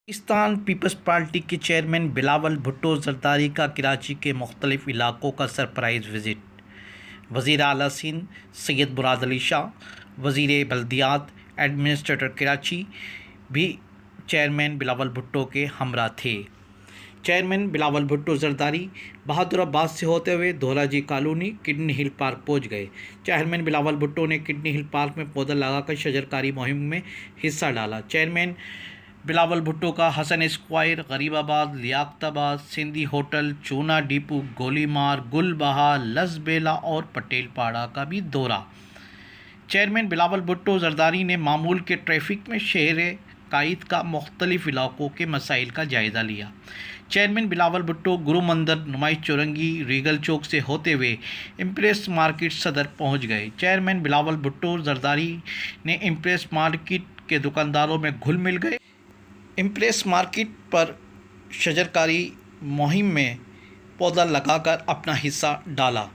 Pakistan peoples party के chairman Bilawal Bhutto Zardari का कराची के मुख्तलिफ इलाकों का सरप्राइज़ विज़िट। वज़ीर आला सिंध सैयद मुराद अली शाह, वज़ीर बल्दियात एडमिनिस्ट्रेटर कराची भी चेयरमैन बिलावल भुट्टो के हमरा थे। चेयरमैन बिलावल भुट्टो जरदारी बहादुराबाद से होते हुए धोलाजी कॉलोनी किडनी हिल पार्क पहुंच गए। चेयरमैन बिलावल भुट्टो ने किडनी हिल पार्क में पौधा लगाकर शजरकारी मुहिम में हिस्सा डाला। चेयरमैन बिलावल भुट्टो का हसन स्क्वायर, गरीबाबाद, लियाकताबाद, सिंधी होटल, चूना डिपो, गोलीमार, गुलबहा, लसबेला और पटेल पाड़ा का भी दौरा। चेयरमैन बिलावल भुट्टो जरदारी ने मामूल के ट्रैफिक में शहर कायद का मुख्तलिफ इलाकों के मसाइल का जायज़ा लिया। चेयरमैन बिलावल भुट्टो गुरु मंदिर, नुमाइश चौरंगी, रीगल चौक से होते हुए इम्प्रेस मार्केट सदर पहुंच गए। चेयरमैन बिलावल भुट्टो जरदारी ने इम्प्रेस मार्केट के दुकानदारों में घुल मिल गए। इम्प्रेस मार्केट पर शजरकारी मुहिम में पौधा लगाकर अपना हिस्सा डाला।